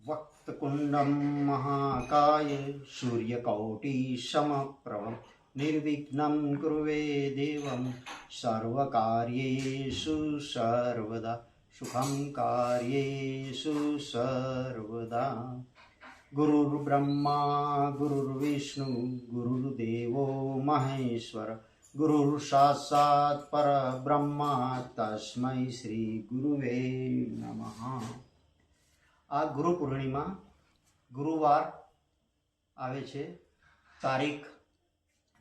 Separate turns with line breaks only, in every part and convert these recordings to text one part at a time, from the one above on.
वक्तकुण्डं महाकाय सूर्यकोटिसमप्रभं निर्विघ्नं कुरुवे देवं सर्वकार्येषु सर्वदा सुखं कार्येषु सर्वदा। गुरुर्ब्रह्मा गुरुर्विष्णु गुरुर्देवो महेश्वर गुरुर्साक्षात् परब्रह्म तस्मै श्री गुरुवे नमः। आ गुरु पूर्णिमा गुरुवार आवे छे तारीख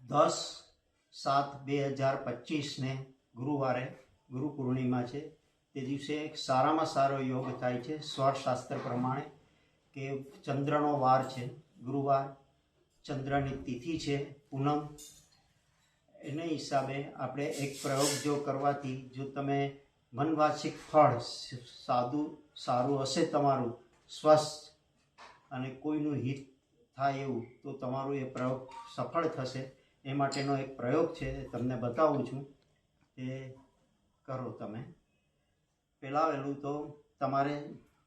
10/7/2025 ने गुरुवारे गुरु पूर्णिमा है। ते दिवसे एक सारामां सारो योग थाय छे स्वरशास्त्र प्रमाणे के चंद्रनो वार है गुरुवार, चंद्रनी तिथि है पूनम। एने हिसाबे आपणे एक प्रयोग जो करवाथी जो तमे मनवाचिक फळ सारू हशे तमारुं स्वस्थ अने कोईनुं हित थाय एवुं तो तमारुं ए प्रयोग सफल थशे। ए माटेनो एक प्रयोग छे तमने बतावुं छुं, ते करो तमे। पहेला वहेલું तो तमारे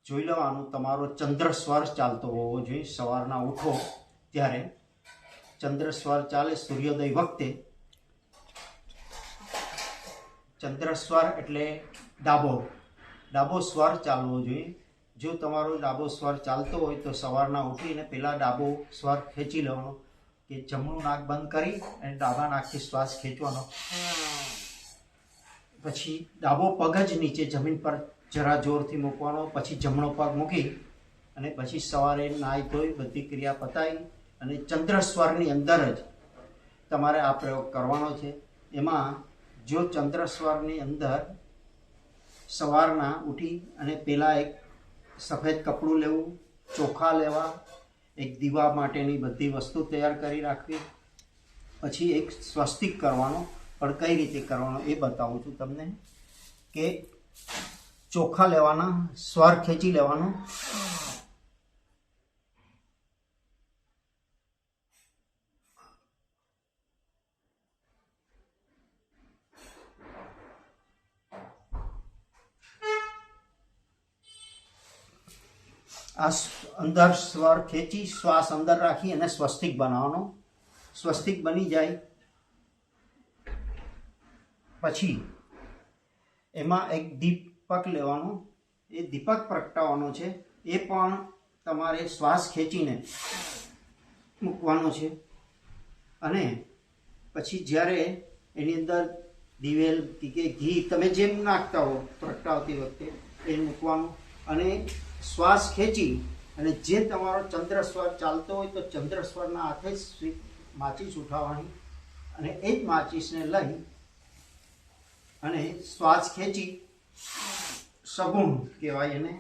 જોઈ લેવાનું તમારો ચંદ્ર સ્વર ચાલતો હોવો જોઈએ। સવારના ઉઠો ત્યારે ચંદ્ર સ્વર ચાલે સૂર્યોદય વખતે। ચંદ્ર સ્વર એટલે ડાબો સ્વર ચાલવો જોઈએ। જો તમારો ડાબો સ્વર ચાલતો હોય તો સવારના ઉઠીને પહેલા ડાબો સ્વર ખેંચી લેવાનો કે જમણું નાક બંધ કરી અને ડાબા નાકથી શ્વાસ ખેંચવાનો। પછી ડાબો પગ જ નીચે જમીન પર जरा जोर थी मूकवानो, पछी जमणो पग मूकी अने पछी सवारे नाई धोई बधी क्रिया पताई अने चंद्र स्वरनी अंदर ज तमारे आ प्रयोग करवानो छे। एमां जो चंद्र स्वरनी अंदर सवाરના उठी अने पेला एक सफेद कपड़ू लेवुं, चोखा लेवा, एक दीवा माटेनी बधी वस्तु तैयार करी राखवी, पछी एक स्वस्तिक करवानो। पण कई रीते करवानो ए बतावुं छुं तमने के चोखा लेवाना, स्वर खेची लेवानो, अंदर स्वर खेची श्वास अंदर राखी अने स्वस्तिक बनावनो। स्वस्तिक बनी जाए पछी एमां एक दीपक लेवानो, ए दीपक प्रगटावવાનો છે। એ પણ તમારે શ્વાસ ખેંચીને મૂકવાનો છે અને પછી જ્યારે એની અંદર દિવેલ કે ઘી તમે જેમ નાખતા હો પ્રગટાવતી વખતે એ મૂકવાનું અને શ્વાસ ખેંચી અને જે તમારો ચંદ્રસ્વર ચાલતો હોય તો ચંદ્રસ્વરના હાથે માચીસ ઉઠાવવાની અને એ જ માચીસને લઈ અને શ્વાસ ખેંચી सगुण कहेवाय एने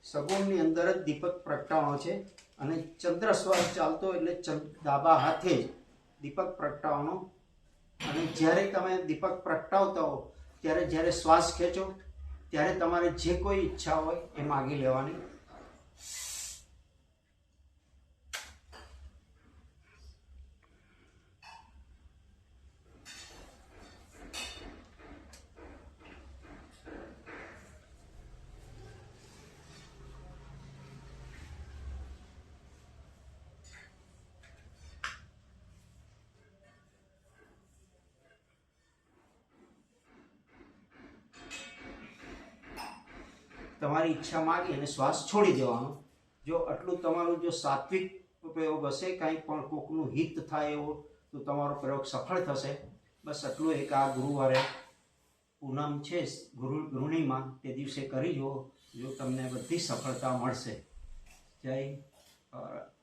सगुणनी अंदर ज दीपक प्रगटावવાનો છે અને ચંદ્ર સ્વર ચાલતો એટલે ડાબા હાથે दीपक प्रगटावવાનો। અને જ્યારે તમે दीपक प्रगटावता हो ત્યારે જ્યારે શ્વાસ ખેંચો ત્યારે તમારે જે કોઈ ઈચ્છા હોય એ માગી લેવાની। તમારી ઈચ્છા માગી અને શ્વાસ છોડી દેવાનો। જો આટલું તમારું જો સાત્વિક પ્રયોગ હશે, કંઈ પણ કોકનું હિત થાય એવો તો તમારો પ્રયોગ સફળ થશે। બસ આટલું એક આ ગુરુવારે પૂનમ છે ગુરુ પૂર્ણિમા તે દિવસે કરી જુઓ, જો તમને બધી સફળતા મળશે। જય ભારત।